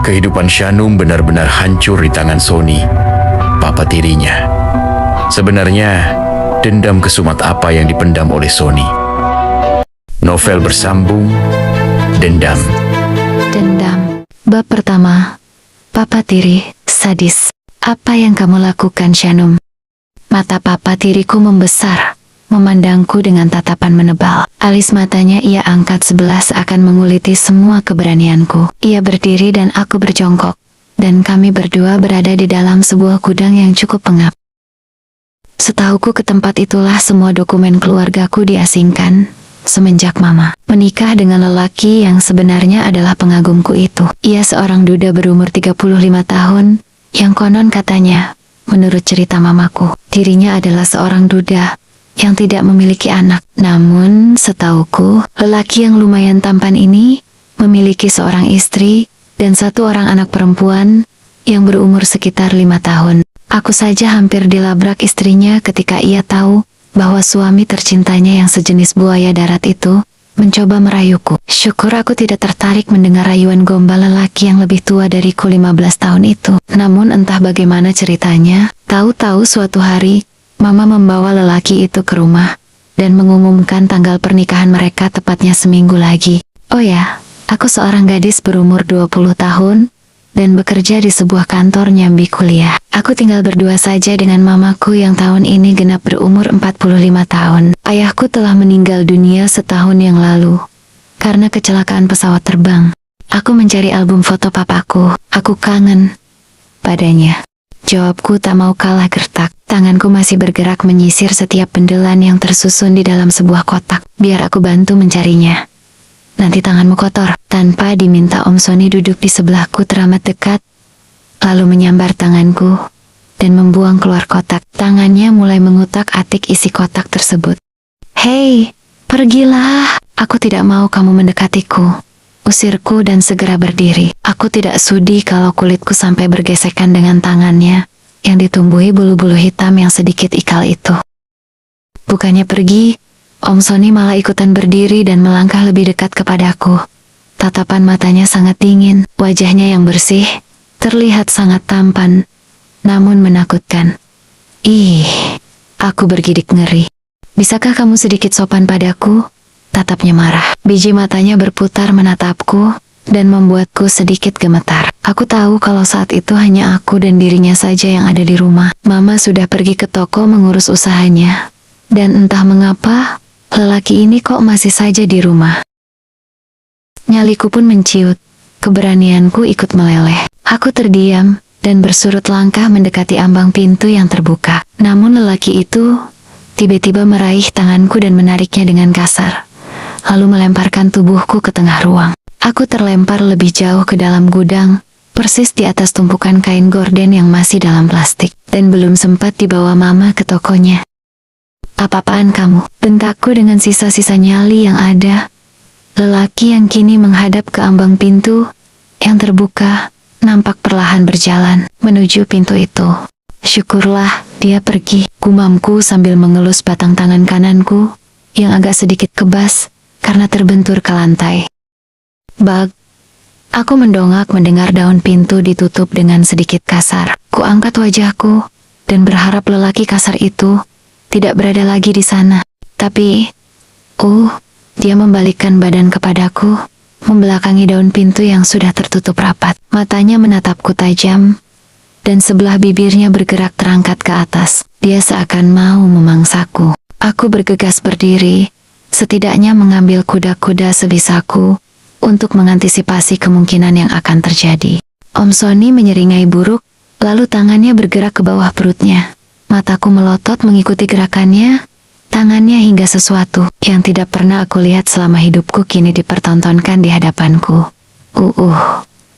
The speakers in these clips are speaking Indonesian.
Kehidupan Shanum benar-benar hancur di tangan Sony, papa tirinya. Sebenarnya, dendam kesumat apa yang dipendam oleh Sony? Novel bersambung, Dendam. Dendam. Bab pertama. Papa tiri, sadis. Apa yang kamu lakukan, Shanum? Mata papa tiriku membesar, memandangku dengan tatapan menebal. Alis matanya ia angkat sebelah seakan menguliti semua keberanianku. Ia berdiri dan aku berjongkok, dan kami berdua berada di dalam sebuah gudang yang cukup pengap. Setauku ke tempat itulah semua dokumen keluargaku diasingkan, semenjak mama menikah dengan lelaki yang sebenarnya adalah pengagumku itu. Ia seorang duda berumur 35 tahun, yang konon katanya, menurut cerita mamaku, dirinya adalah seorang duda yang tidak memiliki anak. Namun, setauku, lelaki yang lumayan tampan ini memiliki seorang istri dan satu orang anak perempuan yang berumur sekitar 5 tahun. Aku saja hampir dilabrak istrinya ketika ia tahu bahwa suami tercintanya yang sejenis buaya darat itu mencoba merayuku. Syukur aku tidak tertarik mendengar rayuan gombal lelaki yang lebih tua dariku 15 tahun itu. Namun entah bagaimana ceritanya, tahu-tahu suatu hari, Mama membawa lelaki itu ke rumah dan mengumumkan tanggal pernikahan mereka tepatnya seminggu lagi. Oh ya, aku seorang gadis berumur 20 tahun dan bekerja di sebuah kantor nyambi kuliah. Aku tinggal berdua saja dengan mamaku yang tahun ini genap berumur 45 tahun. Ayahku telah meninggal dunia setahun yang lalu karena kecelakaan pesawat terbang. Aku mencari album foto papaku. Aku kangen padanya. Jawabku tak mau kalah gertak. Tanganku masih bergerak menyisir setiap pendelan yang tersusun di dalam sebuah kotak. Biar aku bantu mencarinya. Nanti tanganmu kotor. Tanpa diminta Om Sony duduk di sebelahku teramat dekat, lalu menyambar tanganku dan membuang keluar kotak. Tangannya mulai mengutak-atik isi kotak tersebut. Hei, pergilah. Aku tidak mau kamu mendekatiku. Usirku dan segera berdiri. Aku tidak sudi kalau kulitku sampai bergesekan dengan tangannya yang ditumbuhi bulu-bulu hitam yang sedikit ikal itu. Bukannya pergi, Om Sony malah ikutan berdiri dan melangkah lebih dekat kepadaku. Tatapan matanya sangat dingin, wajahnya yang bersih, terlihat sangat tampan, namun menakutkan. Ih, aku bergidik ngeri. Bisakah kamu sedikit sopan padaku? Tatapnya marah. Biji matanya berputar menatapku dan membuatku sedikit gemetar. Aku tahu kalau saat itu hanya aku dan dirinya saja yang ada di rumah. Mama sudah pergi ke toko mengurus usahanya. Dan entah mengapa, lelaki ini kok masih saja di rumah. Nyaliku pun menciut. Keberanianku ikut meleleh. Aku terdiam dan bersurut langkah mendekati ambang pintu yang terbuka. Namun lelaki itu tiba-tiba meraih tanganku dan menariknya dengan kasar, lalu melemparkan tubuhku ke tengah ruang. Aku terlempar lebih jauh ke dalam gudang, persis di atas tumpukan kain gorden yang masih dalam plastik, dan belum sempat dibawa mama ke tokonya. Apa-apaan kamu? Bentakku dengan sisa-sisa nyali yang ada. Lelaki yang kini menghadap ke ambang pintu yang terbuka, nampak perlahan berjalan menuju pintu itu. Syukurlah, dia pergi, gumamku sambil mengelus batang tangan kananku yang agak sedikit kebas karena terbentur ke lantai. Bag. Aku mendongak mendengar daun pintu ditutup dengan sedikit kasar. Kuangkat wajahku dan berharap lelaki kasar itu tidak berada lagi di sana. Tapi, dia membalikkan badan kepadaku, membelakangi daun pintu yang sudah tertutup rapat. Matanya menatapku tajam, dan sebelah bibirnya bergerak terangkat ke atas. Dia seakan mau memangsaku. Aku bergegas berdiri, setidaknya mengambil kuda-kuda sebisaku untuk mengantisipasi kemungkinan yang akan terjadi. Om Sony menyeringai buruk, lalu tangannya bergerak ke bawah perutnya. Mataku melotot mengikuti gerakannya, tangannya hingga sesuatu yang tidak pernah aku lihat selama hidupku kini dipertontonkan di hadapanku.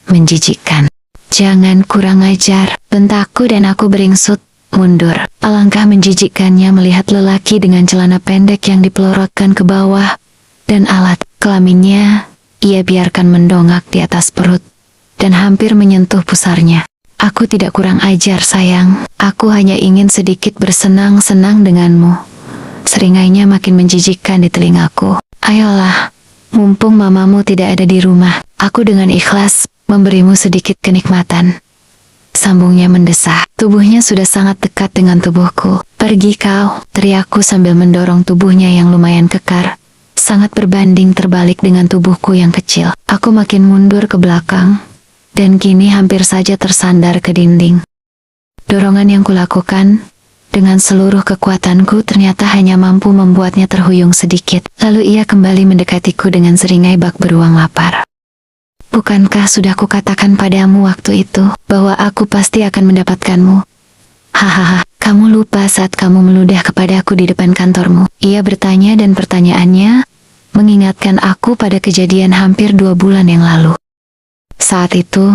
Menjijikkan. Jangan kurang ajar, bentakku dan aku beringsut mundur. Alangkah menjijikkannya melihat lelaki dengan celana pendek yang dipelorotkan ke bawah, dan alat kelaminnya ia biarkan mendongak di atas perut, dan hampir menyentuh pusarnya. Aku tidak kurang ajar sayang, aku hanya ingin sedikit bersenang-senang denganmu. Seringainya makin menjijikkan di telingaku. Ayolah, mumpung mamamu tidak ada di rumah. Aku dengan ikhlas memberimu sedikit kenikmatan. Sambungnya mendesah. Tubuhnya sudah sangat dekat dengan tubuhku. Pergi kau, teriakku sambil mendorong tubuhnya yang lumayan kekar. Sangat berbanding terbalik dengan tubuhku yang kecil. Aku makin mundur ke belakang, dan kini hampir saja tersandar ke dinding. Dorongan yang kulakukan dengan seluruh kekuatanku ternyata hanya mampu membuatnya terhuyung sedikit. Lalu ia kembali mendekatiku dengan seringai bak beruang lapar. Bukankah sudah kukatakan padamu waktu itu bahwa aku pasti akan mendapatkanmu? Hahaha, kamu lupa saat kamu meludah kepadaku di depan kantormu. Ia bertanya dan pertanyaannya mengingatkan aku pada kejadian hampir 2 bulan yang lalu. Saat itu,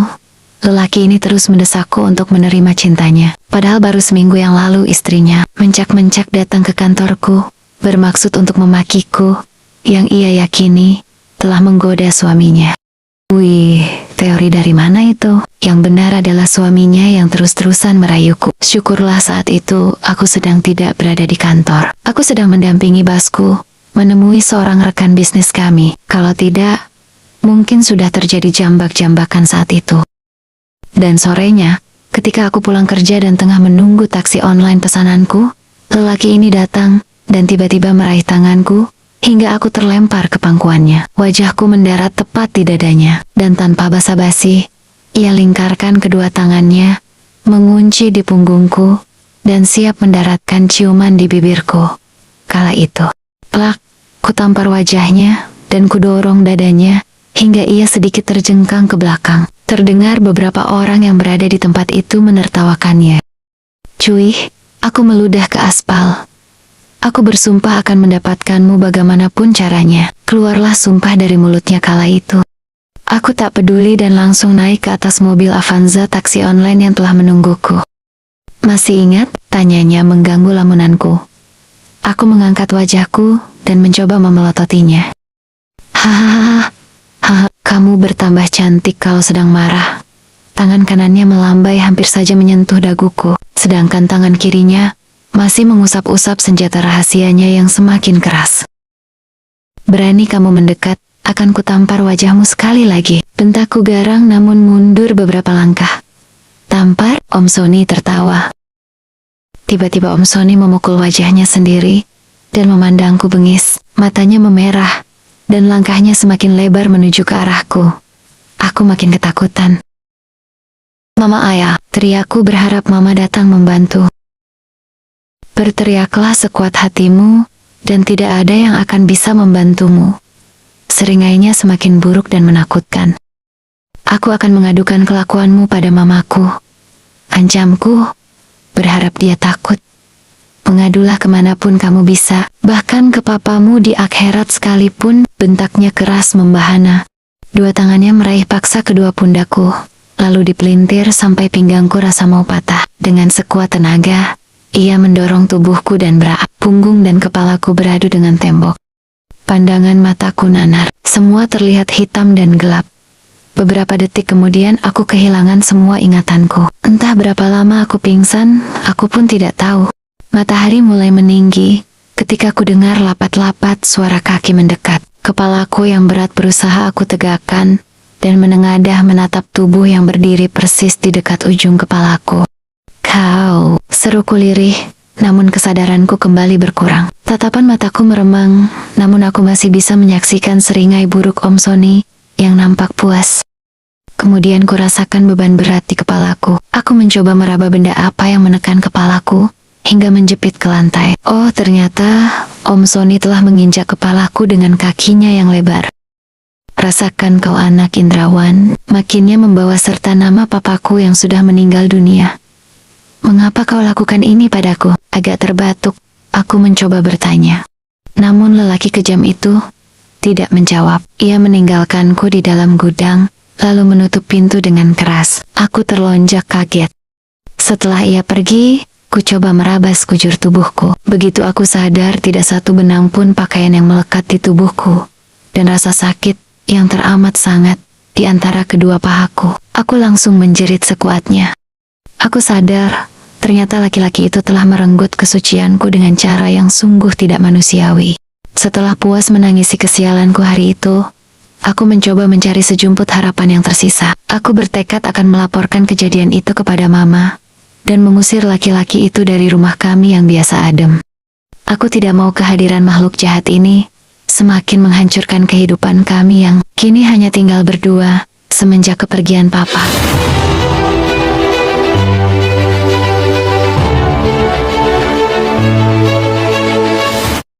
lelaki ini terus mendesakku untuk menerima cintanya. Padahal baru seminggu yang lalu istrinya mencak-mencak datang ke kantorku, bermaksud untuk memakiku, yang ia yakini telah menggoda suaminya. Wih, teori dari mana itu? Yang benar adalah suaminya yang terus-terusan merayuku. Syukurlah saat itu aku sedang tidak berada di kantor. Aku sedang mendampingi bosku menemui seorang rekan bisnis kami. Kalau tidak, mungkin sudah terjadi jambak-jambakan saat itu. Dan sorenya, ketika aku pulang kerja dan tengah menunggu taksi online pesananku, lelaki ini datang dan tiba-tiba meraih tanganku hingga aku terlempar ke pangkuannya. Wajahku mendarat tepat di dadanya, dan tanpa basa-basi, ia lingkarkan kedua tangannya, mengunci di punggungku, dan siap mendaratkan ciuman di bibirku. Kala itu, plak, kutampar wajahnya, dan kudorong dadanya, hingga ia sedikit terjengkang ke belakang. Terdengar beberapa orang yang berada di tempat itu menertawakannya. Cuy, aku meludah ke aspal. Aku bersumpah akan mendapatkanmu bagaimanapun caranya. Keluarlah sumpah dari mulutnya kala itu. Aku tak peduli dan langsung naik ke atas mobil Avanza taksi online yang telah menungguku. Masih ingat? Tanyanya mengganggu lamunanku. Aku mengangkat wajahku dan mencoba memelototinya. Hahaha, kamu bertambah cantik kalau sedang marah. Tangan kanannya melambai hampir saja menyentuh daguku, sedangkan tangan kirinya masih mengusap-usap senjata rahasianya yang semakin keras. Berani kamu mendekat, akan kutampar wajahmu sekali lagi. Bentakku garang namun mundur beberapa langkah. Tampar? Om Sony tertawa. Tiba-tiba Om Sony memukul wajahnya sendiri dan memandangku bengis. Matanya memerah dan langkahnya semakin lebar menuju ke arahku. Aku makin ketakutan. Mama, ayah, teriakku berharap mama datang membantu. Berteriaklah sekuat hatimu, dan tidak ada yang akan bisa membantumu. Seringainya semakin buruk dan menakutkan. Aku akan mengadukan kelakuanmu pada mamaku. Ancamku, berharap dia takut. Mengadulah kemanapun kamu bisa, bahkan ke papamu di akhirat sekalipun, bentaknya keras membahana. 2 tangannya meraih paksa kedua pundakku, lalu dipelintir sampai pinggangku rasa mau patah. Dengan sekuat tenaga, ia mendorong tubuhku dan punggung dan kepalaku beradu dengan tembok. Pandangan mataku nanar, semua terlihat hitam dan gelap. Beberapa detik kemudian aku kehilangan semua ingatanku. Entah berapa lama aku pingsan, aku pun tidak tahu. Matahari mulai meninggi ketika ku dengar lapat-lapat suara kaki mendekat. Kepalaku yang berat berusaha aku tegakkan dan menengadah menatap tubuh yang berdiri persis di dekat ujung kepalaku. Kau, seruku lirih, namun kesadaranku kembali berkurang. Tatapan mataku meremang, namun aku masih bisa menyaksikan seringai buruk Om Sony yang nampak puas. Kemudian ku rasakan beban berat di kepalaku. Aku mencoba meraba benda apa yang menekan kepalaku hingga menjepit ke lantai. Oh, ternyata Om Sony telah menginjak kepalaku dengan kakinya yang lebar. Rasakan kau anak Indrawan, makinnya membawa serta nama papaku yang sudah meninggal dunia. Mengapa kau lakukan ini padaku? Agak terbatuk, aku mencoba bertanya. Namun lelaki kejam itu tidak menjawab. Ia meninggalkanku di dalam gudang, lalu menutup pintu dengan keras. Aku terlonjak kaget. Setelah ia pergi, ku coba meraba sekujur tubuhku. Begitu aku sadar tidak satu benang pun pakaian yang melekat di tubuhku, dan rasa sakit yang teramat sangat di antara kedua pahaku. Aku langsung menjerit sekuatnya. Aku sadar, ternyata laki-laki itu telah merenggut kesucianku dengan cara yang sungguh tidak manusiawi. Setelah puas menangisi kesialanku hari itu, Aku mencoba mencari sejumput harapan yang tersisa. Aku bertekad akan melaporkan kejadian itu kepada Mama dan mengusir laki-laki itu dari rumah kami yang biasa adem. Aku tidak mau kehadiran makhluk jahat ini semakin menghancurkan kehidupan kami yang kini hanya tinggal berdua semenjak kepergian Papa.